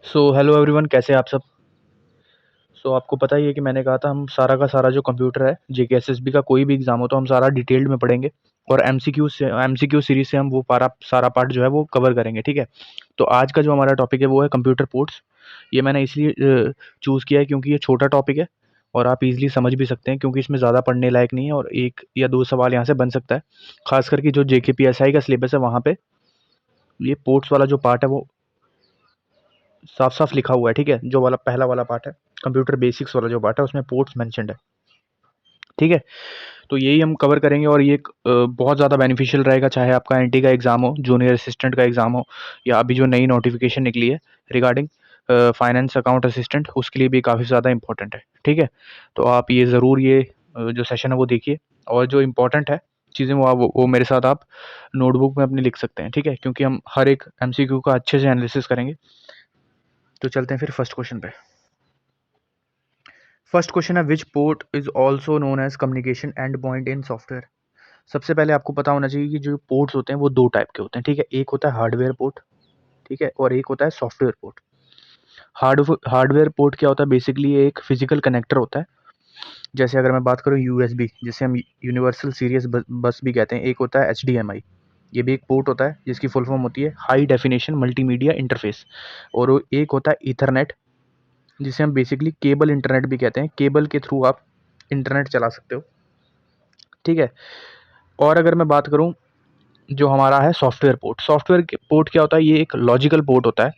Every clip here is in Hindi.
हेलो एवरीवन, कैसे हैं आप सब। आपको पता ही है कि मैंने कहा था हम सारा का सारा जो कंप्यूटर है जेके एसएसबी का कोई भी एग्जाम हो तो हम सारा डिटेल्ड में पढ़ेंगे। और एमसीक्यू सीरीज से हम वो सारा पार्ट जो है वो कवर करेंगे, ठीक है। तो आज का जो हमारा टॉपिक है वो है कंप्यूटर पोर्ट्स। ये मैंने इसलिए चूज़ किया है क्योंकि ये छोटा टॉपिक है और आप इजीली समझ भी सकते हैं, क्योंकि इसमें ज़्यादा पढ़ने लायक नहीं है और एक या दो सवाल यहाँ से बन सकता है। खास करके जो जेकेपीएसआई का सिलेबस है वहाँ पे ये पोर्ट्स वाला जो पार्ट है वो साफ साफ लिखा हुआ है, ठीक है। जो वाला पहला वाला पार्ट है, कंप्यूटर बेसिक्स वाला जो पार्ट है, उसमें पोर्ट्स मेंशन्ड है, ठीक है। तो यही हम कवर करेंगे और ये एक बहुत ज़्यादा बेनिफिशियल रहेगा, चाहे आपका एनटी का एग्जाम हो, जूनियर असिस्टेंट का एग्जाम हो, या अभी जो नई नोटिफिकेशन निकली है रिगार्डिंग फाइनेंस अकाउंट असिस्टेंट, उसके लिए भी काफ़ी ज़्यादा इंपॉर्टेंट है, ठीक है। तो आप ये ज़रूर ये जो सेशन है वो देखिए, और जो इम्पोर्टेंट है चीज़ें वो मेरे साथ आप नोटबुक में अपने लिख सकते हैं, ठीक है, क्योंकि हम हर एक एमसीक्यू का अच्छे से एनालिसिस करेंगे। तो चलते हैं फिर फर्स्ट क्वेश्चन पे। फर्स्ट क्वेश्चन है, which port is also known as communication end point in software. सबसे पहले आपको पता होना चाहिए कि जो पोर्ट्स होते हैं वो दो टाइप के होते हैं, ठीक है। एक होता है हार्डवेयर पोर्ट, ठीक है, और एक होता है सॉफ्टवेयर पोर्ट। हार्डवेयर पोर्ट क्या होता है, बेसिकली एक फिजिकल कनेक्टर होता है। जैसे अगर मैं बात करूँ यूएसबी, जिसे हम यूनिवर्सल सीरियस बस भी कहते हैं। एक होता है एचडीएमआई, ये भी एक पोर्ट होता है जिसकी फुल फॉर्म होती है हाई डेफिनेशन मल्टीमीडिया इंटरफेस। और एक होता है ईथरनेट, जिसे हम बेसिकली केबल इंटरनेट भी कहते हैं। केबल के थ्रू आप इंटरनेट चला सकते हो, ठीक है। और अगर मैं बात करूं जो हमारा है सॉफ्टवेयर पोर्ट, सॉफ्टवेयर पोर्ट क्या होता है, ये एक लॉजिकल पोर्ट होता है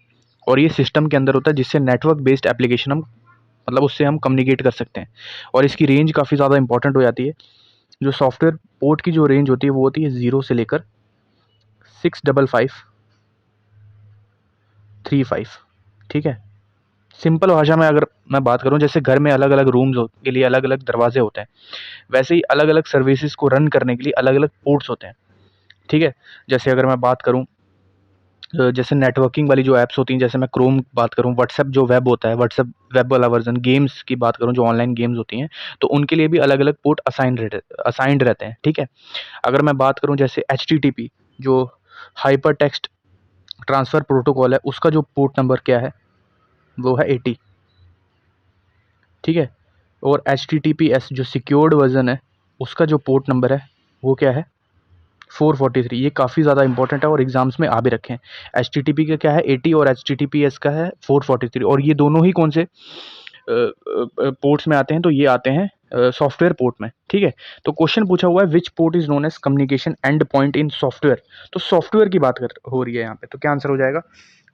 और ये सिस्टम के अंदर होता है, जिससे नेटवर्क बेस्ड एप्लीकेशन हम मतलब उससे हम कम्युनिकेट कर सकते हैं। और इसकी रेंज काफ़ी ज़्यादा इंपॉर्टेंट हो जाती है। जो सॉफ्टवेयर पोर्ट की जो रेंज होती है वो होती है 0 से लेकर 65535, ठीक है। सिंपल भाषा में अगर मैं बात करूं, जैसे घर में अलग अलग रूम्स के लिए अलग अलग दरवाजे होते हैं, वैसे ही अलग अलग सर्विसेज को रन करने के लिए अलग अलग पोर्ट्स होते हैं, ठीक है। जैसे अगर मैं बात करूं जैसे नेटवर्किंग वाली जो ऐप्स होती हैं, जैसे मैं क्रोम बात करूं, व्हाट्सएप जो वेब होता है, व्हाट्सएप वेब वाला वर्जन, गेम्स की बात करूं जो ऑनलाइन गेम्स होती हैं, तो उनके लिए भी अलग अलग पोर्ट असाइंड रहते हैं, ठीक है। अगर मैं बात करूं जैसे एच जो हाइपर टेक्स्ट ट्रांसफर प्रोटोकॉल है, उसका जो पोर्ट नंबर क्या है वो है 80, ठीक है। और एच जो सिक्योर्ड वर्जन है, उसका जो पोर्ट नंबर है वो क्या है 443। ये काफ़ी ज़्यादा इंपॉर्टेंट है और एग्जाम्स में आ भी रखे हैं। एच का क्या है 80 और एच का है 443, और ये दोनों ही कौन से पोर्ट्स में आते हैं, तो ये आते हैं सॉफ्टवेयर पोर्ट में, ठीक है। तो क्वेश्चन पूछा हुआ है which port is known as communication end point in software. तो सॉफ्टवेयर की बात कर हो रही है यहाँ पे, तो क्या आंसर हो जाएगा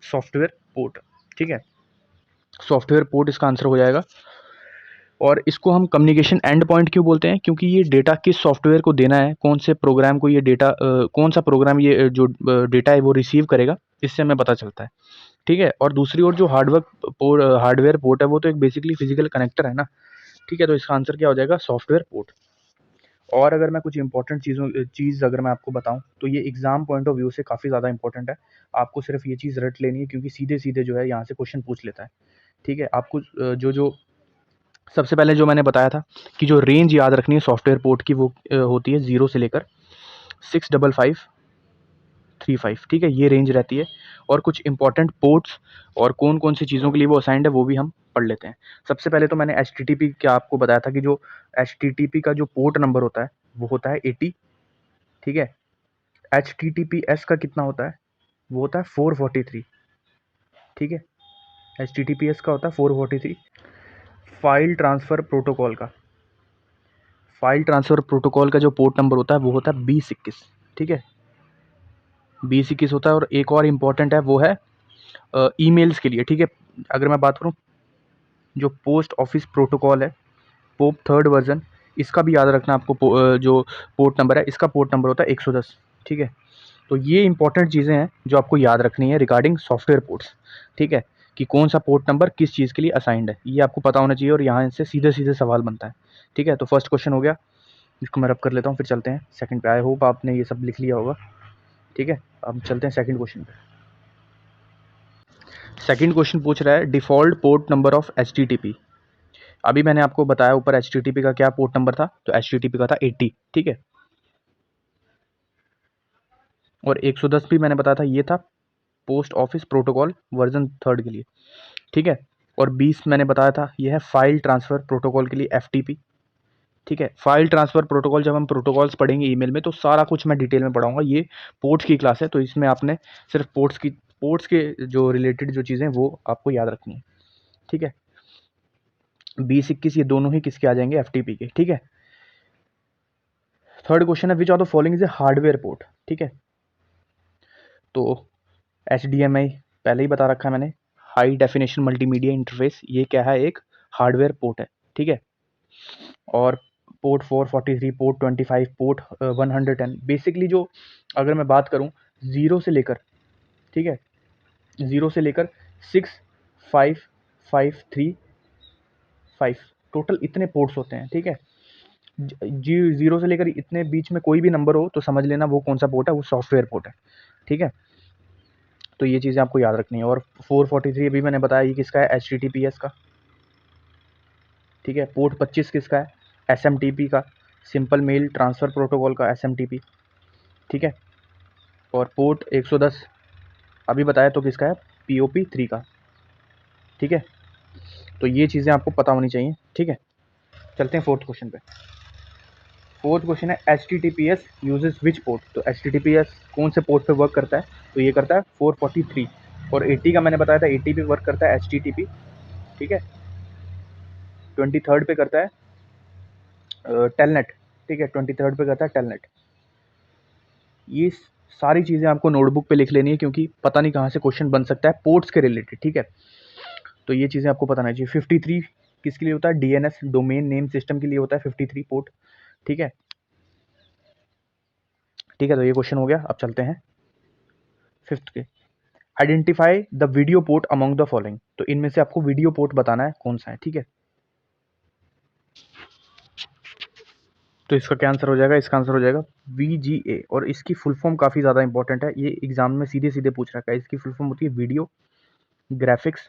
सॉफ्टवेयर पोर्ट, ठीक है। सॉफ्टवेयर पोर्ट इसका आंसर हो जाएगा। और इसको हम कम्युनिकेशन एंड पॉइंट क्यों बोलते हैं, क्योंकि ये डेटा किस सॉफ्टवेयर को देना है, कौन से प्रोग्राम को ये डेटा कौन सा प्रोग्राम ये जो डेटा है वो रिसीव करेगा, इससे हमें पता चलता है, ठीक है। और दूसरी ओर जो हार्डवेयर पोर्ट है वो तो एक बेसिकली फिजिकल कनेक्टर है ना, ठीक है। तो इसका आंसर क्या हो जाएगा सॉफ्टवेयर पोर्ट। और अगर मैं कुछ इंपॉर्टेंट चीज़ अगर मैं आपको बताऊं, तो ये एग्जाम पॉइंट ऑफ व्यू से काफ़ी ज़्यादा इंपॉर्टेंट है। आपको सिर्फ ये चीज़ रट लेनी है, क्योंकि सीधे सीधे जो है यहाँ से क्वेश्चन पूछ लेता है, ठीक है। आपको जो जो सबसे पहले जो मैंने बताया था कि जो रेंज याद रखनी है सॉफ्टवेयर पोर्ट की, वो होती है 0 से लेकर 65535, ठीक है, ये रेंज रहती है। और कुछ इंपॉर्टेंट पोर्ट्स और कौन कौन सी चीज़ों के लिए वो असाइंड है वो भी हम पढ़ लेते हैं। सबसे पहले तो मैंने एच क्या आपको बताया था कि जो एच का जो पोर्ट नंबर होता है वो होता है 80, ठीक है। एच का कितना होता है, वो होता है 443, ठीक है। एच का होता है 443। फाइल ट्रांसफ़र प्रोटोकॉल का जो पोर्ट नंबर होता है वो होता है 2021, ठीक है। 2021 होता है। और एक और इम्पॉर्टेंट है वो है ईमेल्स के लिए, ठीक है। अगर मैं बात करूँ जो पोस्ट ऑफिस प्रोटोकॉल है, पोप थर्ड वर्जन, इसका भी याद रखना आपको। जो पोर्ट नंबर है, इसका पोर्ट नंबर होता है 110, ठीक है। तो ये इंपॉर्टेंट चीज़ें हैं जो आपको याद रखनी है रिगार्डिंग सॉफ्टवेयर पोर्ट्स, ठीक है, कि कौन सा पोर्ट नंबर किस चीज़ के लिए असाइंड है, ये आपको पता होना चाहिए। और यहाँ से सीधे सीधे सवाल बनता है, ठीक है। तो फर्स्ट क्वेश्चन हो गया, इसको मैं रब कर लेता हूँ, फिर चलते हैं सेकंड पे। आई होप आपने ये सब लिख लिया होगा, ठीक है। अब चलते हैं सेकंड क्वेश्चन पे। सेकंड क्वेश्चन पूछ रहा है default port number of H. अभी मैंने आपको बताया ऊपर एच का क्या पोर्ट नंबर था, तो एच का था 80, ठीक है। और 110 भी मैंने बताया था, ये था पोस्ट ऑफिस प्रोटोकॉल वर्जन 3 के लिए, ठीक है। और 20 मैंने बताया था ये है फाइल ट्रांसफ़र प्रोटोकॉल के लिए FTP, ठीक है। फाइल ट्रांसफ़र प्रोटोकॉल, जब हम प्रोटोकॉल्स पढ़ेंगे ईमेल में तो सारा कुछ मैं डिटेल में पढ़ाऊंगा। ये पोर्ट्स की क्लास है तो इसमें आपने सिर्फ पोर्ट्स के जो रिलेटेड जो चीज़ें वो आपको याद रखनी है, ठीक है। 20-21 ये दोनों ही किसके आ जाएंगे, FTP के, ठीक है। थर्ड क्वेश्चन है which of the following is a hardware port, ठीक है। तो HDMI पहले ही बता रखा है मैंने, हाई डेफिनेशन मल्टीमीडिया इंटरफेस, ये क्या है, एक हार्डवेयर पोर्ट है, ठीक है। और पोर्ट 443, पोर्ट 25, पोर्ट 110, बेसिकली जो अगर मैं बात करूं 0 से लेकर, ठीक है, 0 से लेकर 6, 5, 5, 3, 5 टोटल इतने पोर्ट्स होते हैं, ठीक है। जी 0 से लेकर इतने बीच में कोई भी नंबर हो तो समझ लेना वो कौन सा पोर्ट है, वो सॉफ्टवेयर पोर्ट है, ठीक है। तो ये चीज़ें आपको याद रखनी है। और 443 अभी मैंने बताया ये किसका है, HTTPS का, ठीक है। पोर्ट 25 किसका है, SMTP का, सिंपल मेल ट्रांसफ़र प्रोटोकॉल का SMTP, ठीक है। और पोर्ट 110 अभी बताया तो किसका है, POP3 का, ठीक है। तो ये चीज़ें आपको पता होनी चाहिए, ठीक है। चलते हैं फोर्थ क्वेश्चन पे। फोर्थ क्वेश्चन है HTTPS यूजेस विच पोर्ट। तो HTTPS कौन से पोर्ट पे वर्क करता है, तो ये करता है 443, और 80 का मैंने बताया था 80 पे वर्क करता है HTTP, ठीक है। 23rd पे करता है टेलनेट, ठीक है, 23rd पे करता है टेलनेट। ये सारी चीज़ें आपको नोटबुक पे लिख लेनी है क्योंकि पता नहीं कहाँ से क्वेश्चन बन सकता है पोर्ट्स के रिलेटेड, ठीक है। तो ये चीज़ें आपको पता नहीं चाहिए। 53 किसके लिए होता है, DNS डोमेन नेम सिस्टम के लिए होता है 53 पोर्ट, ठीक है, ठीक है। तो ये क्वेश्चन हो गया। अब चलते हैं फिफ्थ के। Identify the video port among the following. तो इनमें से आपको वीडियो पोर्ट बताना है कौन सा है, ठीक है। तो इसका क्या आंसर हो जाएगा, इसका आंसर हो जाएगा VGA। और इसकी फुल फॉर्म काफ़ी ज़्यादा इंपॉर्टेंट है, ये एग्जाम में सीधे सीधे पूछ रखा है। इसकी फुल फॉर्म होती है वीडियो ग्राफिक्स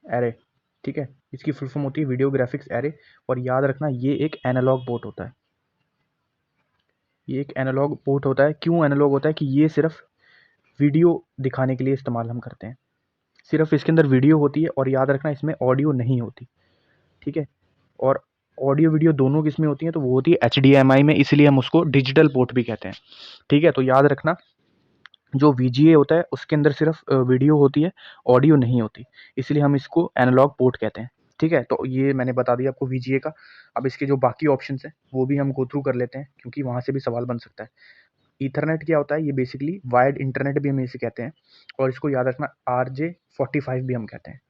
एरे, ठीक है। इसकी फुल फॉर्म होती है वीडियो ग्राफिक्स एरे। और याद रखना ये एक एनालॉग पोर्ट होता है, ये एक एनालॉग पोर्ट होता है। क्यों एनालॉग होता है कि ये सिर्फ वीडियो दिखाने के लिए इस्तेमाल हम करते हैं, सिर्फ इसके अंदर वीडियो होती है। और याद रखना इसमें ऑडियो नहीं होती, ठीक है। और ऑडियो वीडियो दोनों किस में होती हैं, तो वो होती है HDMI में, इसलिए हम उसको डिजिटल पोर्ट भी कहते हैं, ठीक है। तो याद रखना जो VGA होता है उसके अंदर सिर्फ वीडियो होती है, ऑडियो नहीं होती, इसलिए हम इसको एनालॉग पोर्ट कहते हैं, ठीक है। तो ये मैंने बता दिया आपको VGA का। अब इसके जो बाकी ऑप्शंस हैं वो भी हम गो थ्रू कर लेते हैं क्योंकि वहाँ से भी सवाल बन सकता है। ईथरनेट क्या होता है, ये बेसिकली वायर्ड इंटरनेट भी हम इसे कहते हैं। और इसको याद रखना RJ45 भी हम कहते हैं।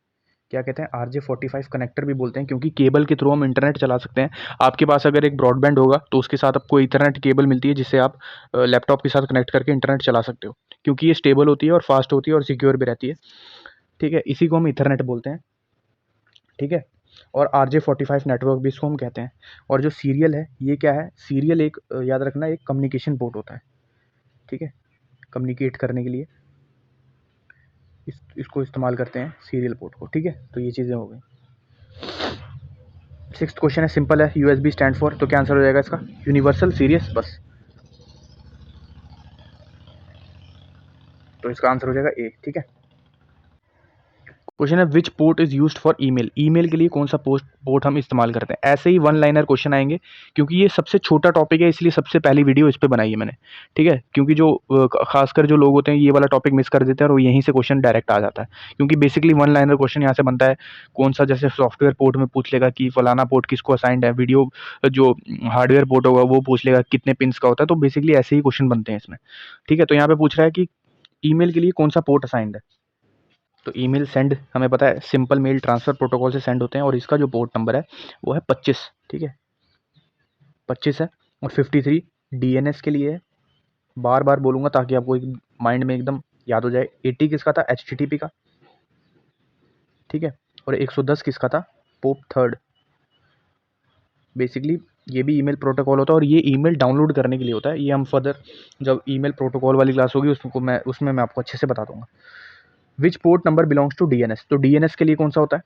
क्या कहते हैं, RJ45 कनेक्टर भी बोलते हैं क्योंकि केबल के थ्रू हम इंटरनेट चला सकते हैं। आपके पास अगर एक ब्रॉडबैंड होगा तो उसके साथ आपको ईथरनेट केबल मिलती है जिससे आप लैपटॉप के साथ कनेक्ट करके इंटरनेट चला सकते हो, क्योंकि ये स्टेबल होती है और फास्ट होती है और सिक्योर भी रहती है, ठीक है। इसी को हम ईथरनेट बोलते हैं, ठीक है। और RJ45 नेटवर्क भी इसको हम कहते हैं। और जो सीरियल है ये क्या है, सीरियल एक याद रखना एक कम्युनिकेशन पोर्ट होता है, ठीक है। कम्युनिकेट करने के लिए इसको इस्तेमाल करते हैं सीरियल पोर्ट को, ठीक है। तो ये चीज़ें हो गई। सिक्स्थ क्वेश्चन है सिंपल है, USB स्टैंड फॉर। तो क्या आंसर हो जाएगा इसका, यूनिवर्सल सीरियस बस। तो इसका आंसर हो जाएगा A, ठीक है। क्वेश्चन है which port is used for email. Email के लिए कौन सा पोर्ट हम इस्तेमाल करते हैं। ऐसे ही वन लाइनर क्वेश्चन आएंगे क्योंकि ये सबसे छोटा टॉपिक है, इसलिए सबसे पहली वीडियो इस पे बनाई है मैंने, ठीक है। क्योंकि जो खासकर जो लोग होते हैं ये वाला टॉपिक मिस कर देते हैं और यहीं से क्वेश्चन डायरेक्ट आ जाता है, क्योंकि बेसिकली वन लाइनर क्वेश्चन यहाँ से बनता है। कौन सा, जैसे सॉफ्टवेयर पोर्ट में पूछ लेगा कि फलाना पोर्ट किसको असाइंड है, वीडियो जो हार्डवेयर पोर्ट होगा वो पूछ लेगा कितने पिंस का होता है। तो बेसिकली ऐसे ही क्वेश्चन बनते हैं इसमें, ठीक है। तो यहाँ पे पूछ रहा है कि ईमेल के लिए कौन सा पोर्ट असाइंड है। तो ईमेल सेंड हमें पता है सिंपल मेल ट्रांसफ़र प्रोटोकॉल से सेंड होते हैं और इसका जो पोर्ट नंबर है वो है 25, ठीक है, 25 है। और 53 DNS के लिए है, बार बार बोलूँगा ताकि आपको एक माइंड में एकदम याद हो जाए। 80 किसका था, HTTP का, ठीक है। और 110 किसका था, पोप थर्ड। बेसिकली ये भी ईमेल प्रोटोकॉल होता है और ये ईमेल डाउनलोड करने के लिए होता है। ये हम फर्दर जब ईमेल प्रोटोकॉल वाली क्लास होगी उसमें मैं आपको अच्छे से बता दूंगा। Which port number belongs to DNS। तो DNS के लिए कौन सा होता है,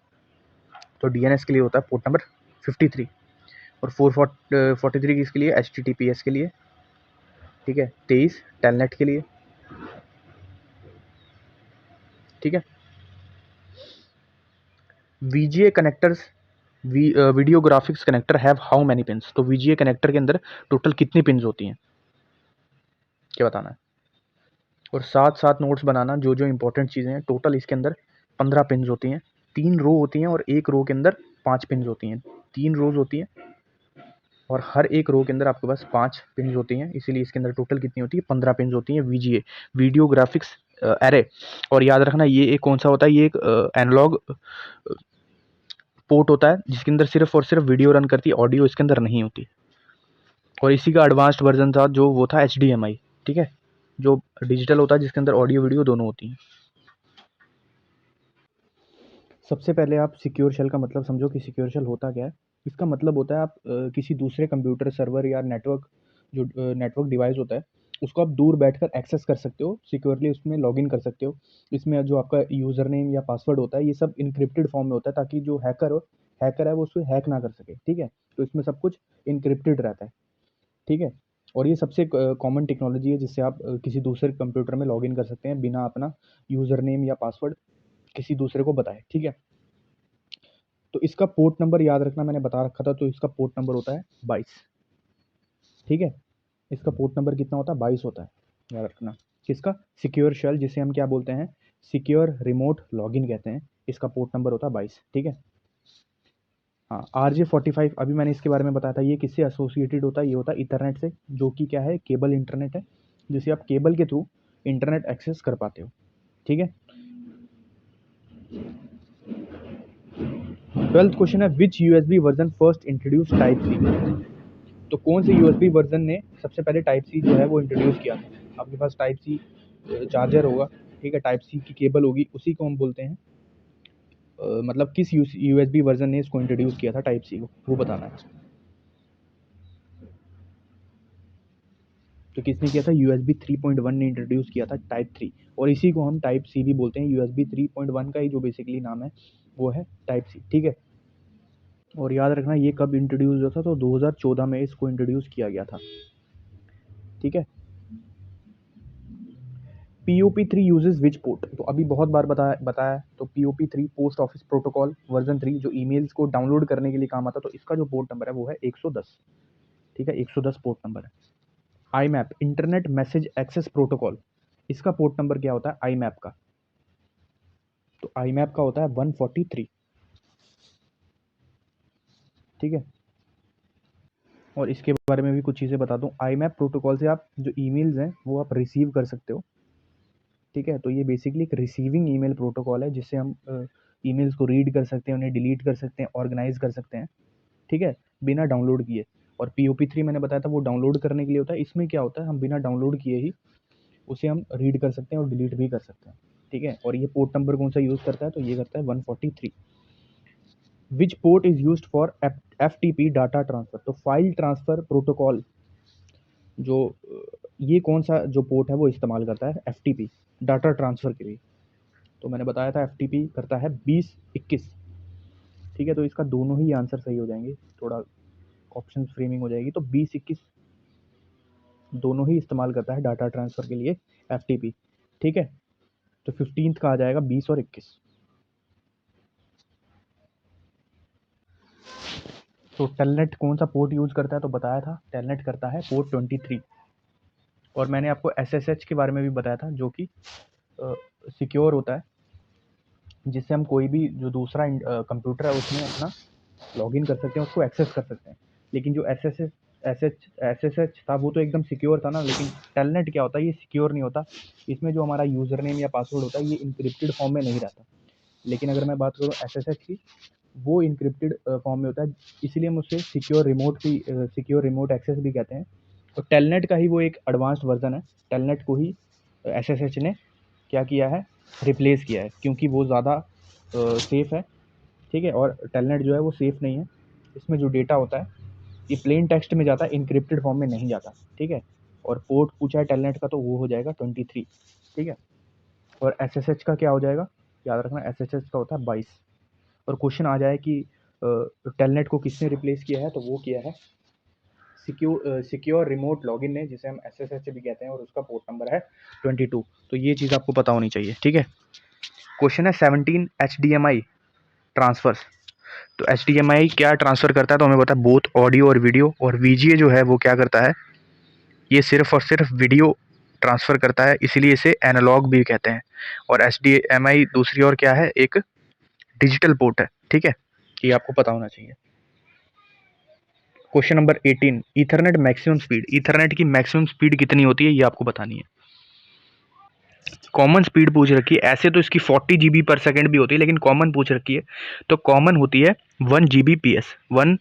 तो DNS के लिए होता है पोर्ट नंबर 53। और 443 किसके लिए, HTTPS के लिए, ठीक है, 23 टेलनेट के लिए, ठीक है। VGA connectors, video graphics connector have how many pins, तो वीजीए कनेक्टर के अंदर टोटल कितनी पिन्स होती हैं, क्या बताना है। और साथ साथ नोट्स बनाना, जो जो इंपॉर्टेंट चीज़ें हैं। टोटल इसके अंदर 15 पिन्स होती हैं, 3 रो होती हैं और एक रो के अंदर 5 पिन्स होती हैं। 3 रोज होती हैं और हर एक रो के अंदर आपके पास 5 पिन्स होती हैं, इसीलिए इसके अंदर टोटल कितनी होती है, 15 पिन्स होती हैं। VGA, video graphics array. और याद रखना ये एक कौन सा होता है, ये एक एनालॉग पोर्ट होता है जिसके अंदर सिर्फ और सिर्फ वीडियो रन करती है, ऑडियो इसके अंदर नहीं होती। और इसी का एडवांस्ड वर्जन था जो वो था HDMI, ठीक है, जो डिजिटल होता है जिसके अंदर ऑडियो वीडियो दोनों होती हैं। सबसे पहले आप सिक्योर शेल का मतलब समझो कि सिक्योर शेल होता क्या है। इसका मतलब होता है आप किसी दूसरे कंप्यूटर सर्वर या नेटवर्क, जो नेटवर्क डिवाइस होता है, उसको आप दूर बैठकर एक्सेस कर सकते हो, सिक्योरली उसमें लॉगिन कर सकते हो। इसमें जो आपका यूज़र नेम या पासवर्ड होता है ये सब इनक्रिप्टेड फॉर्म में होता है, ताकि जो हैकर है वो उसको हैक ना कर सके, ठीक है। तो इसमें सब कुछ इनक्रिप्टेड रहता है, ठीक है। और ये सबसे कॉमन टेक्नोलॉजी है जिससे आप किसी दूसरे कंप्यूटर में लॉगिन कर सकते हैं बिना अपना यूज़र नेम या पासवर्ड किसी दूसरे को बताए, ठीक है। तो इसका पोर्ट नंबर याद रखना, मैंने बता रखा था, तो इसका पोर्ट नंबर होता है 22, ठीक है। इसका पोर्ट नंबर कितना होता है, 22 होता है, याद रखना। किसका, सिक्योर शेल, जिसे हम क्या बोलते हैं, सिक्योर रिमोट लॉगिन कहते हैं, इसका पोर्ट नंबर होता है 22, ठीक है। हाँ, RJ45 अभी मैंने इसके बारे में बताया था, ये किससे एसोसिएटेड होता है, ये होता है इथरनेट से, जो कि क्या है, केबल इंटरनेट है, जिसे आप केबल के थ्रू इंटरनेट एक्सेस कर पाते हो, ठीक है। 12th क्वेश्चन है, which USB version first introduce type C, तो कौन से यूएसबी वर्जन ने सबसे पहले टाइप सी जो है वो इंट्रोड्यूस किया था। आपके पास टाइप सी चार्जर होगा, ठीक है, टाइप सी की केबल होगी, उसी को हम बोलते हैं मतलब किस यूएसबी वर्जन ने इसको इंट्रोड्यूस किया था टाइप सी को, वो बताना है। तो किसने किया था, यूएसबी 3.1 ने इंट्रोड्यूस किया था टाइप 3, और इसी को हम टाइप सी भी बोलते हैं। यूएसबी 3.1 का ही जो बेसिकली नाम है वो है टाइप सी, ठीक है। और याद रखना ये कब इंट्रोड्यूस हुआ था, तो 2014 में इसको इंट्रोड्यूस किया गया था, ठीक है। POP3 यूजेस विच पोर्ट, तो अभी बहुत बार बताया है। तो POP3 post office protocol version 3 जो ईमेल्स को डाउनलोड करने के लिए काम आता है, तो इसका जो पोर्ट नंबर है वो है 110, ठीक है, 110 पोर्ट नंबर है। IMAP internet message access protocol, इसका पोर्ट नंबर क्या होता है IMAP का, तो IMAP का होता है 143, ठीक है। और इसके बारे में भी कुछ चीज़ें बता दूं, IMAP प्रोटोकॉल से आप जो ईमेल्स हैं वो आप रिसीव कर सकते हो, ठीक है। तो ये बेसिकली एक रिसीविंग ईमेल प्रोटोकॉल है, जिससे हम ईमेल्स को रीड कर सकते हैं, उन्हें डिलीट कर सकते हैं, ऑर्गेनाइज कर सकते हैं, ठीक है, बिना डाउनलोड किए। और POP3 मैंने बताया था वो डाउनलोड करने के लिए होता है, इसमें क्या होता है, हम बिना डाउनलोड किए ही उसे हम रीड कर सकते हैं और डिलीट भी कर सकते हैं, ठीक है। और ये पोर्ट नंबर कौन सा यूज़ करता है, तो ये करता है 143। विच port is use for FTP data transfer, तो फाइल ट्रांसफ़र प्रोटोकॉल जो ये कौन सा जो पोर्ट है वो इस्तेमाल करता है FTP डाटा ट्रांसफ़र के लिए, तो मैंने बताया था FTP करता है 2021, ठीक है। तो इसका दोनों ही आंसर सही हो जाएंगे, थोड़ा ऑप्शन फ्रेमिंग हो जाएगी, तो 2021 दोनों ही इस्तेमाल करता है डाटा ट्रांसफ़र के लिए FTP, ठीक है। तो 15th का आ जाएगा 20 और 21। तो टेलनेट कौन सा पोर्ट यूज़ करता है, तो बताया था टेलनेट करता है पोर्ट 23। और मैंने आपको SSH के बारे में भी बताया था, जो कि सिक्योर होता है, जिससे हम कोई भी जो दूसरा कंप्यूटर है उसमें अपना लॉगिन कर सकते हैं, उसको एक्सेस कर सकते हैं। लेकिन जो SSH था वो तो एकदम सिक्योर था ना, लेकिन टेलनेट क्या होता है, ये सिक्योर नहीं होता। इसमें जो हमारा यूज़र नेम या पासवर्ड होता है ये इनक्रिप्टेड फॉर्म में नहीं रहता। लेकिन अगर मैं बात करूँ SSH की, वो इनक्रिप्टेड फॉर्म में होता है, इसीलिए हम उसे सिक्योर रिमोट एक्सेस भी कहते हैं। तो टेलनेट का ही वो एक एडवांस्ड वर्जन है, टेलनेट को ही SSH ने क्या किया है, रिप्लेस किया है, क्योंकि वो ज़्यादा सेफ़ है, ठीक है। और टेलनेट जो है वो सेफ़ नहीं है, इसमें जो डेटा होता है ये प्लेन टेक्स्ट में जाता है, इनक्रिप्टेड फॉर्म में नहीं जाता, ठीक है। और पोर्ट पूछा है टेलनेट का, तो वो हो जाएगा 23, ठीक है। और SSH का क्या हो जाएगा, याद रखना SSH का होता है 22। और क्वेश्चन आ जाए कि टेलनेट को किसने रिप्लेस किया है, तो वो किया है सिक्योर रिमोट लॉगिन है, जिसे हम SSH भी कहते हैं, और उसका पोर्ट नंबर है 22। तो ये चीज़ आपको पता होनी चाहिए, ठीक है। क्वेश्चन है 17 HDMI ट्रांसफर्स। तो HDMI क्या ट्रांसफ़र करता है, तो हमें पता है बोथ ऑडियो और वीडियो, और VGA जो है वो क्या करता है, ये सिर्फ और सिर्फ वीडियो ट्रांसफ़र करता है, इसीलिए इसे एनालॉग भी कहते हैं। और HDMI दूसरी ओर क्या है, एक डिजिटल पोर्ट है, ठीक है। ये आपको पता होना चाहिए। Question number 18, Ethernet maximum speed. Ethernet की मैक्सिमम स्पीड कितनी होती है, ये आपको बतानी है। कॉमन स्पीड पूछ रखी है, ऐसे तो इसकी 40 GB पर सेकेंड भी होती है, लेकिन कॉमन पूछ रखी है, तो कॉमन होती है 1 Gbps, 1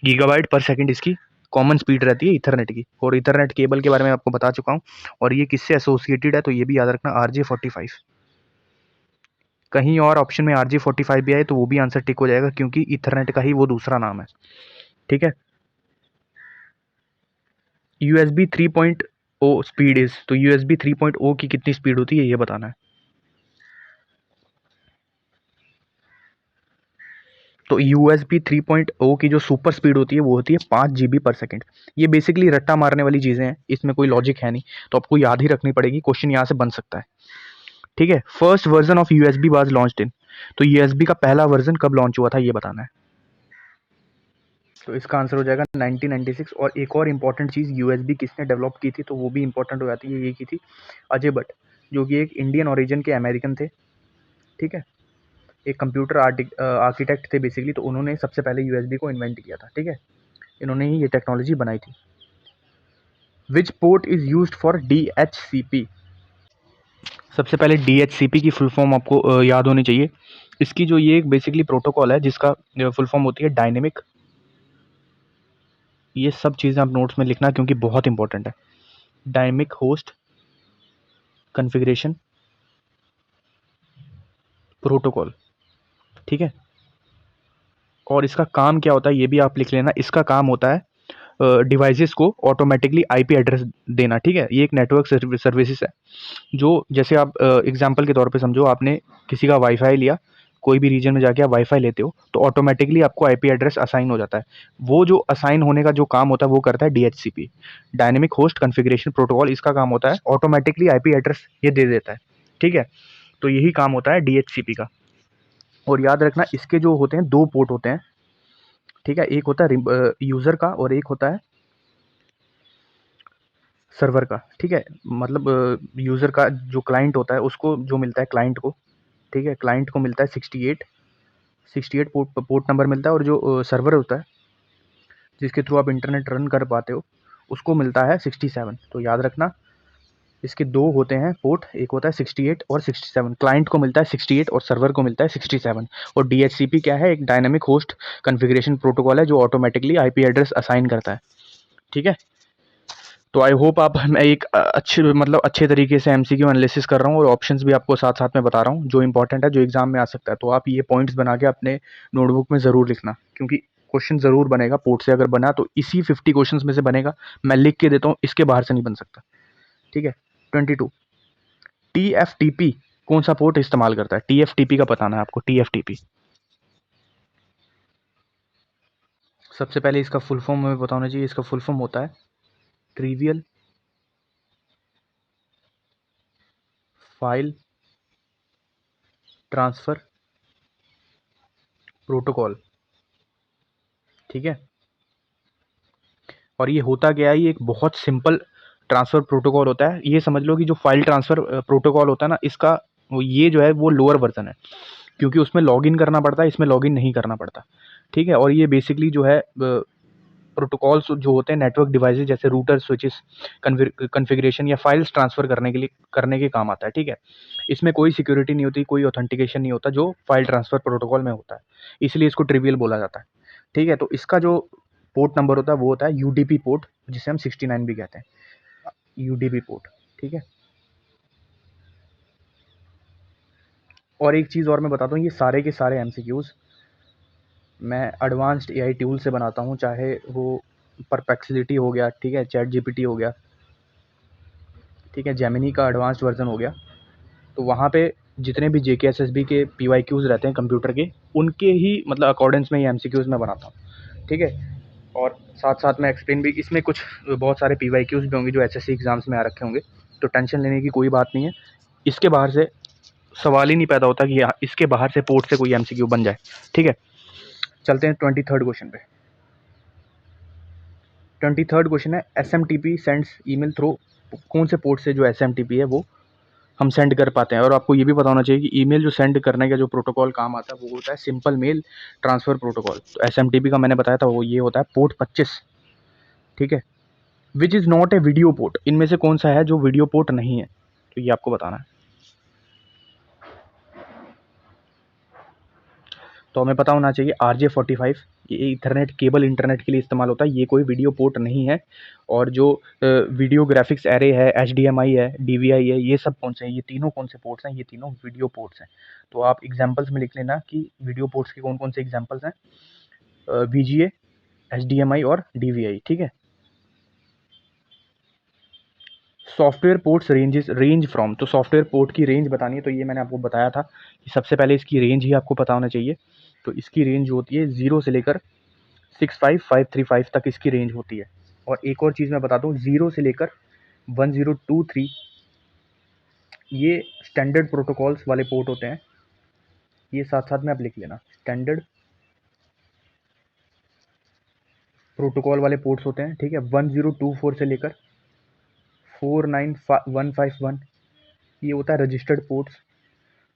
गीगाबाइट पर सेकेंड इसकी कॉमन स्पीड रहती है ईथरनेट की। और ईथरनेट केबल के बारे में आपको बता चुका हूँ, और ये किससे एसोसिएटेड है, तो ये भी याद रखना, RJ45। कहीं और ऑप्शन में RJ45 भी आए तो वो भी आंसर टिक हो जाएगा, क्योंकि ईथरनेट का ही वो दूसरा नाम है, ठीक है। USB 3.0 स्पीड इज, तो USB 3.0 की कितनी स्पीड होती है, ये बताना है। तो USB 3.0 की जो सुपर स्पीड होती है वो होती है 5 GB पर सेकंड। ये बेसिकली रट्टा मारने वाली चीज़ें हैं, इसमें कोई लॉजिक है नहीं, तो आपको याद ही रखनी पड़ेगी, क्वेश्चन यहाँ से बन सकता है, ठीक है। First version of USB was launched in, तो USB का पहला वर्जन कब लॉन्च हुआ था, ये बताना है। तो इसका आंसर हो जाएगा 1996। और एक और इम्पॉर्टेंट चीज़, USB किसने डेवलप की थी, तो वो भी इंपॉर्टेंट हो जाती है, ये की थी अजय भट्ट, जो कि एक इंडियन ओरिजिन के अमेरिकन थे, ठीक है। एक कंप्यूटर आर्किटेक्ट थे बेसिकली, तो उन्होंने सबसे पहले USB को इन्वेंट किया था, ठीक है। इन्होंने ही ये टेक्नोलॉजी बनाई थी। विच port is used for DHCP। सबसे पहले DHCP की फुल फॉर्म आपको याद होनी चाहिए। इसकी जो ये एक बेसिकली प्रोटोकॉल है, जिसका फुल फॉर्म होती है डायनेमिक, ये सब चीज़ें आप नोट्स में लिखना, क्योंकि बहुत इंपॉर्टेंट है। डायनेमिक होस्ट कॉन्फ़िगरेशन प्रोटोकॉल, ठीक है। और इसका काम क्या होता है, ये भी आप लिख लेना। इसका काम होता है डिवाइसेस को ऑटोमेटिकली IP एड्रेस देना, ठीक है। ये एक नेटवर्क सर्विसेज है, जो जैसे आप एग्जांपल के तौर पे समझो, आपने किसी का वाईफाई लिया, कोई भी रीजन में जाके आप वाईफाई लेते हो, तो ऑटोमेटिकली आपको IP एड्रेस असाइन हो जाता है। वो जो असाइन होने का जो काम होता है वो करता है DHCP, dynamic host configuration protocol. इसका काम होता है ऑटोमेटिकली IP एड्रेस ये दे देता है, ठीक है। तो यही काम होता है DHCP का। और याद रखना, इसके जो होते हैं 2 पोर्ट होते हैं, ठीक है। एक होता है यूज़र का, और एक होता है सर्वर का, ठीक है। मतलब यूज़र का जो क्लाइंट होता है, उसको जो मिलता है क्लाइंट को, ठीक है, क्लाइंट को मिलता है 68 पोर्ट नंबर मिलता है, और जो सर्वर होता है जिसके थ्रू आप इंटरनेट रन कर पाते हो, उसको मिलता है 67। तो याद रखना, इसके 2 होते हैं पोर्ट, एक होता है 68 और 67। क्लाइंट को मिलता है 68 और सर्वर को मिलता है 67। और DHCP क्या है, एक डायनेमिक होस्ट कॉन्फ़िगरेशन प्रोटोकॉल है, जो ऑटोमेटिकली IP एड्रेस असाइन करता है, ठीक है। तो आई होप आप, मैं एक अच्छे मतलब अच्छे तरीके से MCQ एनालिसिस कर रहा हूँ, और ऑप्शंस भी आपको साथ साथ में बता रहा हूँ, जो इंपॉर्टेंट है, जो एग्जाम में आ सकता है। तो आप ये पॉइंट्स बना के अपने नोटबुक में ज़रूर लिखना, क्योंकि क्वेश्चन ज़रूर बनेगा। पोर्ट से अगर बना तो इसी 50 क्वेश्चन में से बनेगा। मैं लिख के देता हूँ, इसके बाहर से नहीं बन सकता, ठीक है। 22, TFTP कौन सा पोर्ट इस्तेमाल करता है, TFTP का बताना है आपको। TFTP सबसे पहले इसका फुल फॉर्म हमें पता होना चाहिए। इसका फुल फॉर्म होता है ट्रिवियल फाइल ट्रांसफ़र प्रोटोकॉल, ठीक है। और ये होता क्या है, ये एक बहुत सिंपल ट्रांसफ़र प्रोटोकॉल होता है। ये समझ लो कि जो फाइल ट्रांसफ़र प्रोटोकॉल होता है ना, इसका ये जो है वो लोअर वर्जन है, क्योंकि उसमें लॉगिन करना पड़ता है, इसमें लॉगिन नहीं करना पड़ता, ठीक है। और ये बेसिकली जो है प्रोटोकॉल्स जो होते हैं नेटवर्क डिवाइसेस, जैसे रूटर, स्विचेस, कॉन्फ़िगरेशन या फाइल्स ट्रांसफ़र करने के लिए करने के काम आता है, ठीक है। इसमें कोई सिक्योरिटी नहीं होती, कोई ऑथेंटिकेशन नहीं होता, जो फाइल ट्रांसफ़र प्रोटोकॉल में होता है, इसलिए इसको ट्रिवियल बोला जाता है, ठीक है। तो इसका जो पोर्ट नंबर होता है वो होता है UDP पोर्ट, जिसे हम 69 भी कहते हैं, UDP पोर्ट, ठीक है। और एक चीज़ और मैं बताता हूँ, ये सारे के सारे MCQs मैं एडवांस्ड AI टूल से बनाता हूँ, चाहे वो परप्लेक्सिटी हो गया, ठीक है, ChatGPT हो गया, ठीक है, जेमिनी का एडवांस्ड वर्जन हो गया। तो वहाँ पे जितने भी JK SSB के PYQs रहते हैं कंप्यूटर के, उनके ही मतलब अकॉर्डेंस में ये MCQs मैं बनाता हूँ, ठीक है। और साथ साथ में एक्सप्लेन भी, इसमें कुछ बहुत सारे PYQs भी होंगे जो SSC एग्ज़ाम्स में आ रखे होंगे, तो टेंशन लेने की कोई बात नहीं है। इसके बाहर से सवाल ही नहीं पैदा होता कि यहाँ इसके बाहर से पोर्ट से कोई MCQ बन जाए। ठीक है, चलते हैं 23rd क्वेश्चन पे। 23rd क्वेश्चन है SMTP सेंड्स ईमेल थ्रू, कौन से पोर्ट से जो SMTP है वो हम सेंड कर पाते हैं। और आपको ये भी पता होना चाहिए कि ईमेल जो सेंड करने का जो प्रोटोकॉल काम आता है वो होता है सिंपल मेल ट्रांसफ़र प्रोटोकॉल। तो SMTP का मैंने बताया था वो ये होता है पोर्ट 25। ठीक है, which is not a video port, इनमें से कौन सा है जो वीडियो पोर्ट नहीं है, तो ये आपको बताना है। तो हमें पता होना चाहिए RJ45 ये ईथरनेट केबल इंटरनेट के लिए इस्तेमाल होता है, ये कोई वीडियो पोर्ट नहीं है। और जो वीडियो ग्राफिक्स एरे है, HDMI है, DVI है, ये सब कौन से हैं, ये तीनों कौन से पोर्ट्स हैं, ये तीनों वीडियो पोर्ट्स हैं। तो आप एग्जांपल्स में लिख लेना कि वीडियो पोर्ट्स के कौन कौन से एग्जांपल्स हैं, VGA, HDMI और DVI। ठीक है, सॉफ्टवेयर पोर्ट्स रेंज फ्रॉम, तो सॉफ्टवेयर पोर्ट की रेंज बतानी है, तो ये मैंने आपको बताया था कि सबसे पहले इसकी रेंज ही आपको पता होना चाहिए। तो इसकी रेंज होती है 0 से लेकर 65535 तक इसकी रेंज होती है। और एक और चीज़ मैं बता दूं, 0 से लेकर 1023 ये स्टैंडर्ड प्रोटोकॉल्स वाले पोर्ट होते हैं। ये साथ साथ में आप लिख लेना, स्टैंडर्ड प्रोटोकॉल वाले पोर्ट्स होते हैं। ठीक है, 1024 से लेकर 49151 ये होता है रजिस्टर्ड पोर्ट्स,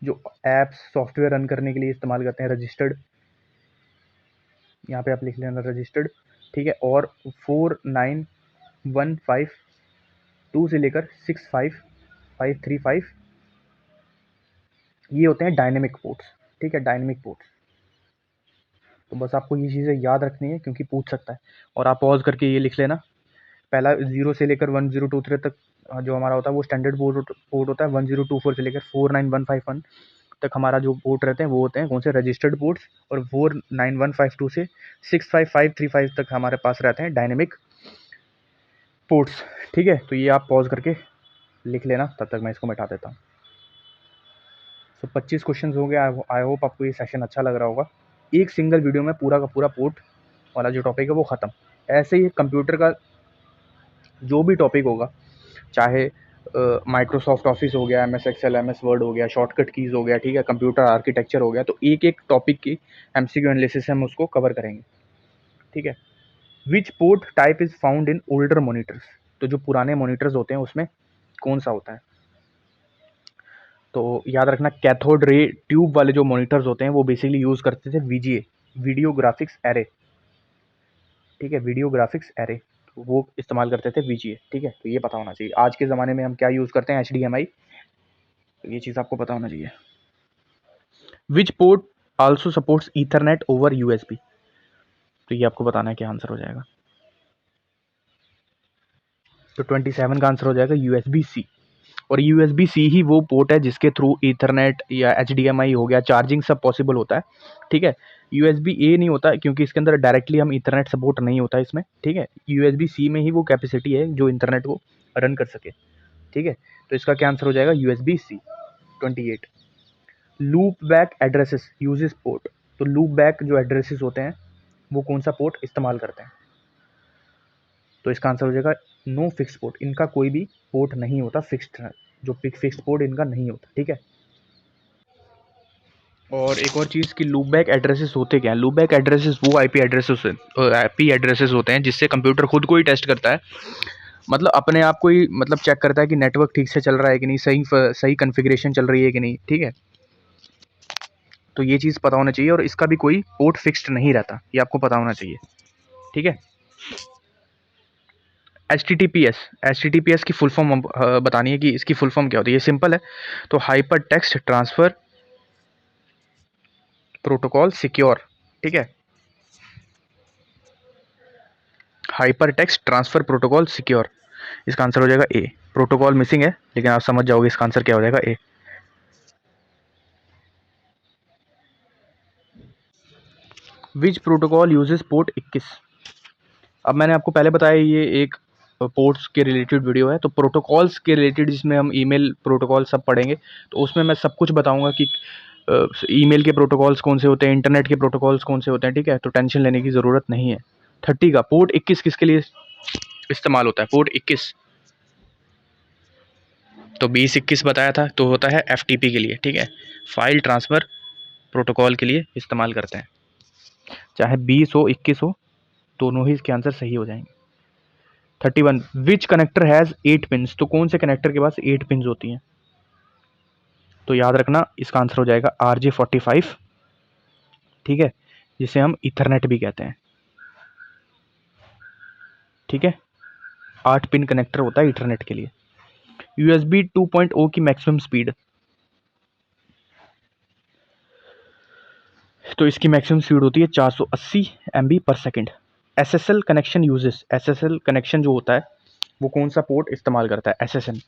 जो ऐप्स सॉफ्टवेयर रन करने के लिए इस्तेमाल करते हैं, रजिस्टर्ड, यहाँ पे आप लिख लेना रजिस्टर्ड। ठीक है, और 49152 से लेकर 65535 ये होते हैं डायनेमिक पोर्ट्स। ठीक है, डायनेमिक पोर्ट्स। तो बस आपको ये चीज़ें याद रखनी है क्योंकि पूछ सकता है। और आप पॉज करके ये लिख लेना, पहला 0 से लेकर 1023 तक जो हमारा होता है वो स्टैंडर्ड पोर्ट होता है। 1024 से लेकर 49151 तक हमारा जो पोर्ट रहते हैं वो होते हैं कौन से, रजिस्टर्ड पोर्ट्स। और 49152 से 65535 तक हमारे पास रहते हैं डायनेमिक पोर्ट्स। ठीक है, तो ये आप पॉज करके लिख लेना, तब तक मैं इसको मिटा देता हूँ। तो 25 क्वेश्चन हो गए। आई होप आपको ये सेशन अच्छा लग रहा होगा। एक सिंगल वीडियो में पूरा का पूरा पोर्ट वाला जो टॉपिक है वो ख़त्म। ऐसे ही कंप्यूटर का जो भी टॉपिक होगा, चाहे माइक्रोसॉफ्ट ऑफिस हो गया, MS एक्सेल, MS वर्ड हो गया, शॉर्टकट कीज़ हो गया, ठीक है, कंप्यूटर आर्किटेक्चर हो गया, तो एक एक टॉपिक की MCQ एनालिसिस हम उसको कवर करेंगे। ठीक है, which port type is found in older monitors, तो जो पुराने मोनीटर्स होते हैं उसमें कौन सा होता है। तो याद रखना, कैथोड रे ट्यूब वाले जो मॉनिटर्स होते हैं वो बेसिकली यूज़ करते थे VGA, वीडियो ग्राफिक्स एरे। ठीक है, वीडियो ग्राफिक्स एरे वो इस्तेमाल करते थे VGA। ठीक है, तो ये पता होना चाहिए। आज के ज़माने में हम क्या यूज़ करते हैं, HDMI, तो ये चीज़ आपको पता होना चाहिए। विच port also supports Ethernet over USB, तो ये आपको बताना है क्या आंसर हो जाएगा। तो 27 का आंसर हो जाएगा USB-C। और USB-C ही वो पोर्ट है जिसके थ्रू ईथरनेट या HDMI हो गया, चार्जिंग सब पॉसिबल होता है। ठीक है, USB-A नहीं होता क्योंकि इसके अंदर डायरेक्टली हम ईथरनेट सपोर्ट नहीं होता इसमें। ठीक है, USB-C में ही वो कैपेसिटी है जो इंटरनेट को रन कर सके। ठीक है, तो इसका क्या आंसर हो जाएगा, USB-C। 28 loop back addresses uses port, तो लूप बैक जो एड्रेसेस होते हैं वो कौन सा पोर्ट इस्तेमाल करते हैं, तो इसका आंसर हो जाएगा नो फिक्स पोर्ट, इनका कोई भी पोर्ट नहीं होता फिक्स्ड, जो फिक्स्ड पोर्ट इनका नहीं होता। ठीक है, और एक और चीज़ कि लूप बैक एड्रेसेस होते क्या हैं, लूप बैक एड्रेसेस वो IP एड्रेसेस होते हैं जिससे कंप्यूटर खुद को ही टेस्ट करता है, मतलब अपने आप को ही मतलब चेक करता है कि नेटवर्क ठीक से चल रहा है कि नहीं, सही कॉन्फ़िगरेशन चल रही है कि नहीं। ठीक है, तो ये चीज़ पता होना चाहिए, और इसका भी कोई पोर्ट फिक्स्ड नहीं रहता, ये आपको पता होना चाहिए। ठीक है, H T T P S की फुल फॉर्म बतानी है कि इसकी फुल फॉर्म क्या होती है। ये सिंपल है, तो hyper text transfer protocol secure. ठीक है, hyper text transfer protocol secure, इसका आंसर हो जाएगा ए। प्रोटोकॉल मिसिंग है लेकिन आप समझ जाओगे इसका आंसर क्या हो जाएगा, ए। विच प्रोटोकॉल यूजेस पोर्ट 21, अब मैंने आपको पहले बताया ये एक पोर्ट्स के रिलेटेड वीडियो है, तो प्रोटोकॉल्स के रिलेटेड जिसमें हम ईमेल प्रोटोकॉल सब पढ़ेंगे, तो उसमें मैं सब कुछ बताऊंगा कि ईमेल के प्रोटोकॉल्स कौन से होते हैं, इंटरनेट के प्रोटोकॉल्स कौन से होते हैं। ठीक है, तो टेंशन लेने की ज़रूरत नहीं है। 30 का पोर्ट 21 किसके लिए इस्तेमाल होता है? पोर्ट 21 तो 20-21 बताया था, तो होता है FTP के लिए, ठीक है, फाइल ट्रांसफ़र प्रोटोकॉल के लिए इस्तेमाल करते हैं। चाहे 20 हो 21 हो, दोनों ही इसके आंसर सही हो जाएंगे। 31 विच कनेक्टर हैज़ 8 पिन्स, तो कौन से कनेक्टर के पास 8 पिन्स होती हैं? तो याद रखना इसका आंसर हो जाएगा RJ45, ठीक है, जिसे हम इथरनेट भी कहते हैं, ठीक है, 8 पिन कनेक्टर होता है इथरनेट के लिए। USB 2.0 की मैक्सिमम स्पीड, तो इसकी मैक्सिमम स्पीड होती है 480 MB पर second. SSL connection uses, SSL connection जो होता है वो कौन सा पोर्ट इस्तेमाल करता है? SSL,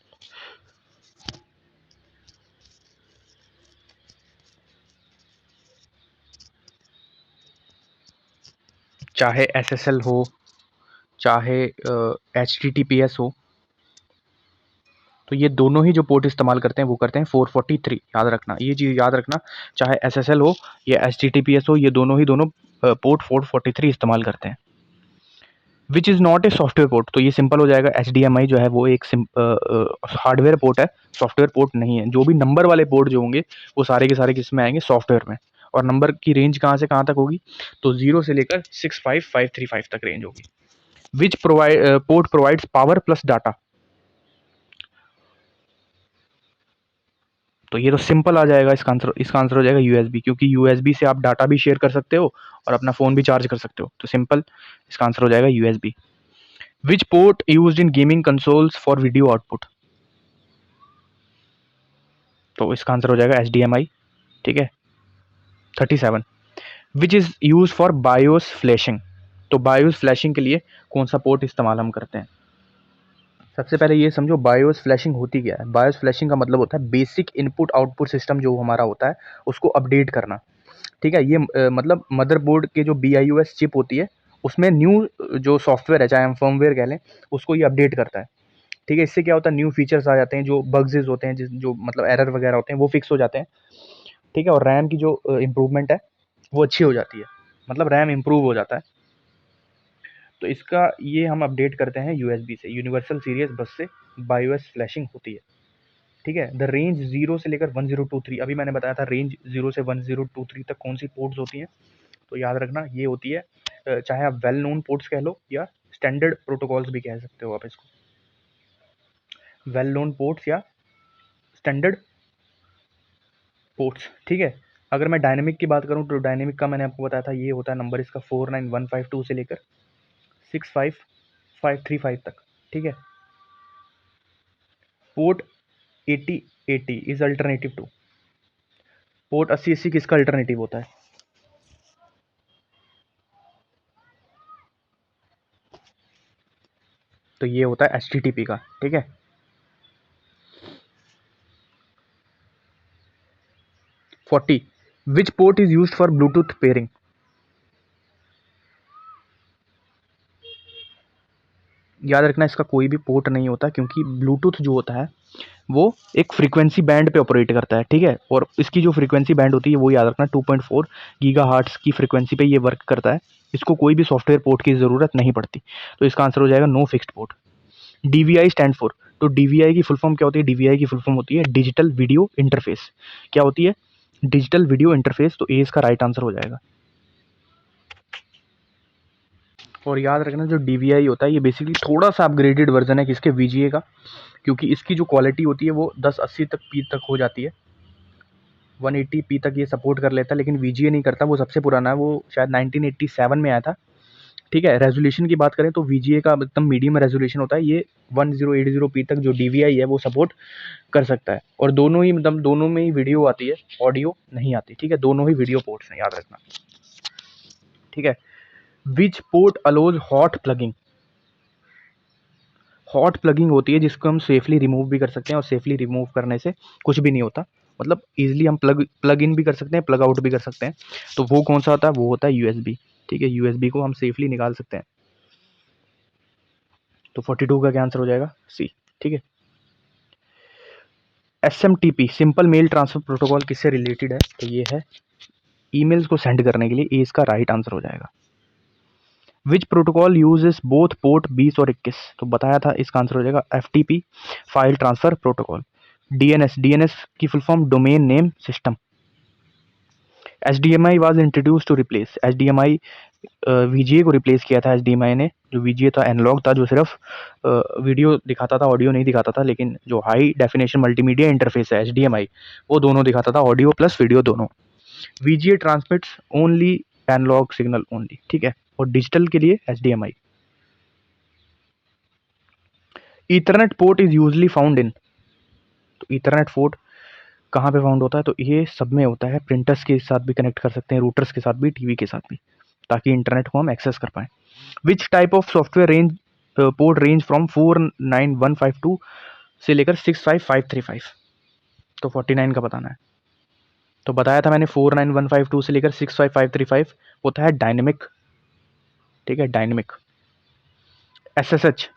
चाहे SSL हो चाहे HTTPS हो, तो ये दोनों ही जो पोर्ट इस्तेमाल करते हैं वो करते हैं 443। याद रखना, ये चीज़ याद रखना, चाहे SSL हो या HTTPS हो, ये दोनों ही दोनों पोर्ट 443 इस्तेमाल करते हैं। Which is not a software port, तो ये सिंपल हो जाएगा, HDMI जो है वो एक हार्डवेयर पोर्ट है, सॉफ्टवेयर पोर्ट नहीं है। जो भी नंबर वाले पोर्ट जो होंगे वो सारे के सारे किस में आएंगे? सॉफ्टवेयर में। और नंबर की रेंज कहाँ से कहाँ तक होगी? तो 0 से लेकर 65535 तक रेंज होगी। विच port provides power plus data, तो ये तो सिंपल आ जाएगा, इसका आंसर हो जाएगा USB, क्योंकि USB से आप डाटा भी शेयर कर सकते हो और अपना फ़ोन भी चार्ज कर सकते हो, तो सिंपल इसका आंसर हो जाएगा USB। Which port used in gaming consoles for video output, तो इसका आंसर हो जाएगा HDMI, ठीक है। 37 which is use for BIOS flashing, तो बायोस फ्लैशिंग के लिए कौन सा पोर्ट इस्तेमाल हम करते हैं? सबसे पहले ये समझो बायोस फ्लैशिंग होती क्या है। बायोस फ्लैशिंग का मतलब होता है बेसिक इनपुट आउटपुट सिस्टम जो हमारा होता है उसको अपडेट करना, ठीक है। ये मतलब मदरबोर्ड के जो BIOS चिप होती है उसमें न्यू जो सॉफ्टवेयर है, चाहे हम फर्मवेयर कह लें, उसको ये अपडेट करता है, ठीक है। इससे क्या होता है, न्यू फीचर्स आ जाते हैं, जो बग्स होते हैं, जो मतलब एरर वगैरह होते हैं वो फिक्स हो जाते हैं, ठीक है। और रैम की जो इम्प्रूवमेंट है वो अच्छी हो जाती है, मतलब रैम इम्प्रूव हो जाता है। तो इसका ये हम अपडेट करते हैं USB से, यूनिवर्सल सीरीज बस से बायोस फ्लैशिंग होती है, ठीक है। द रेंज 0 से लेकर 1023, अभी मैंने बताया था रेंज 0 से 1023 तक कौन सी पोर्ट्स होती हैं, तो याद रखना ये होती है, चाहे आप वेल नोन पोर्ट्स कह लो या स्टैंडर्ड प्रोटोकॉल्स भी कह सकते हो आप इसको, वेल नोन पोर्ट्स या स्टैंडर्ड पोर्ट्स, ठीक है। अगर मैं डायनेमिक की बात करूं तो डायनेमिक का मैंने आपको बताया था, ये होता है नंबर इसका 49152 से लेकर 65535 तक, ठीक है। Port 8080 is alternative to, port 8080 किसका अल्टरनेटिव होता है? तो ये होता है HTTP का, ठीक है। 40 विच port is used for Bluetooth pairing, याद रखना इसका कोई भी पोर्ट नहीं होता, क्योंकि ब्लूटूथ जो होता है वो एक फ्रीक्वेंसी बैंड पे ऑपरेट करता है, ठीक है। और इसकी जो फ्रीक्वेंसी बैंड होती है वो याद रखना 2.4 गीगाहर्ट्ज़ की फ्रीक्वेंसी पे ये वर्क करता है। इसको कोई भी सॉफ्टवेयर पोर्ट की ज़रूरत नहीं पड़ती, तो इसका आंसर हो जाएगा no fixed port. DVI stand for, तो DVI की फुल फॉर्म क्या होती है? DVI की फुल फॉर्म होती है डिजिटल वीडियो इंटरफेस। क्या होती है? डिजिटल वीडियो इंटरफेस, तो ए इसका राइट आंसर हो जाएगा। और याद रखना जो DVI होता है ये बेसिकली थोड़ा सा अपग्रेडेड वर्जन है किसके? VGA का, क्योंकि इसकी जो क्वालिटी होती है वो 1080 तक पी तक हो जाती है, 180p तक ये सपोर्ट कर लेता है, लेकिन VGA नहीं करता, वो सबसे पुराना है, वो शायद 1987 में आया था, ठीक है। रेजोल्यूशन की बात करें तो VGA का एकदम मीडियम रेजोल्यूशन होता है, ये 1080p तक जो DVI है वो सपोर्ट कर सकता है। और दोनों ही मतलब दोनों में ही वीडियो आती है, ऑडियो नहीं आती, ठीक है। दोनों ही वीडियो पोर्ट्स हैं, याद रखना, ठीक है। Which port allows hot plugging, hot plugging होती है जिसको हम सेफली रिमूव भी कर सकते हैं, और सेफली रिमूव करने से कुछ भी नहीं होता, मतलब इजीली हम प्लग इन भी कर सकते हैं, प्लग आउट भी कर सकते हैं। तो वो कौन सा होता है? वो होता है USB, ठीक है। USB को हम सेफली निकाल सकते हैं। तो 42 का क्या आंसर हो जाएगा? C, ठीक है। SMTP simple mail transfer protocol किससे रिलेटेड है? तो ये है ईमेल्स को सेंड करने के लिए, ए इसका राइट आंसर हो जाएगा। विच प्रोटोकॉल यूजेस बोथ पोर्ट 20 और 21? तो बताया था, इसका आंसर हो जाएगा FTP, file transfer protocol. DNS की full form domain name system. HDMI was introduce to replace, HDMI VGA को रिप्लेस किया था HDMI ने। जो VGA था एनालॉग था, जो सिर्फ वीडियो दिखाता था, ऑडियो नहीं दिखाता था। लेकिन जो हाई डेफिनेशन मल्टीमीडिया इंटरफेस है HDMI, वो दोनों दिखाता था, ऑडियो प्लस वीडियो दोनों। VGA transmits only analog signal only, ठीक है। और डिजिटल के लिए HDMI। Ethernet port is usually found in, तो ईथरनेट पोर्ट कहाँ पे फाउंड होता है? तो ये सब में होता है। प्रिंटर्स के साथ भी कनेक्ट कर सकते हैं, रूटर्स के साथ भी, टीवी के साथ भी, ताकि इंटरनेट को हम एक्सेस कर पाएँ। Which type of software range port range from 49152 से लेकर 65535? तो 49 का बताना है। तो बताया था मैंने 49152 से लेकर 65535 होता है डायनेमिक, ठीक है, डायनेमिक। SSH,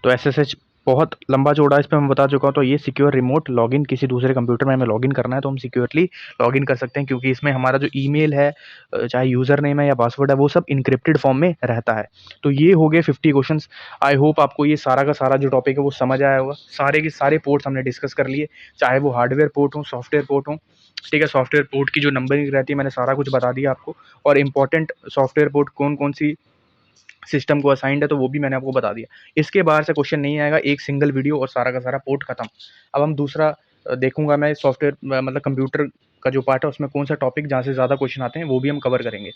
तो SSH बहुत लंबा चौड़ा, इस पर मैं बता चुका हूँ। तो ये सिक्योर रिमोट लॉगिन, किसी दूसरे कंप्यूटर में हमें लॉगिन करना है तो हम सिक्योरली लॉगिन कर सकते हैं, क्योंकि इसमें हमारा जो ईमेल है, चाहे यूज़र नेम है या पासवर्ड है, वो सब इनक्रिप्टेड फॉर्म में रहता है। तो ये हो गए 50 क्वेश्चंस। आई होप आपको ये सारा का सारा जो टॉपिक है वो समझ आया होगा। सारे के सारे पोर्ट्स हमने डिस्कस कर लिए, चाहे वो हार्डवेयर पोर्ट हो, सॉफ्टवेयर पोर्ट हो, ठीक है। सॉफ्टवेयर पोर्ट की जो नंबरिंग रहती है, मैंने सारा कुछ बता दिया आपको। और इंपॉर्टेंट सॉफ्टवेयर पोर्ट कौन कौन सी सिस्टम को असाइंड है, तो वो भी मैंने आपको बता दिया। इसके बाहर से क्वेश्चन नहीं आएगा, एक सिंगल वीडियो और सारा का सारा पोर्ट खत्म। अब हम दूसरा देखूंगा मैं, सॉफ्टवेयर मतलब कंप्यूटर का जो पार्ट है उसमें कौन सा टॉपिक जहाँ से ज़्यादा क्वेश्चन आते हैं वो भी हम कवर करेंगे,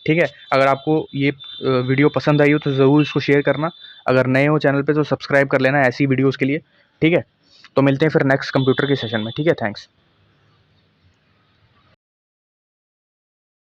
ठीक है। अगर आपको ये वीडियो पसंद आई हो तो ज़रूर इसको शेयर करना। अगर नए हो चैनल पे तो सब्सक्राइब कर लेना ऐसी वीडियोज़ के लिए, ठीक है। तो मिलते हैं फिर नेक्स्ट कंप्यूटर के सेशन में, ठीक है। थैंक्स।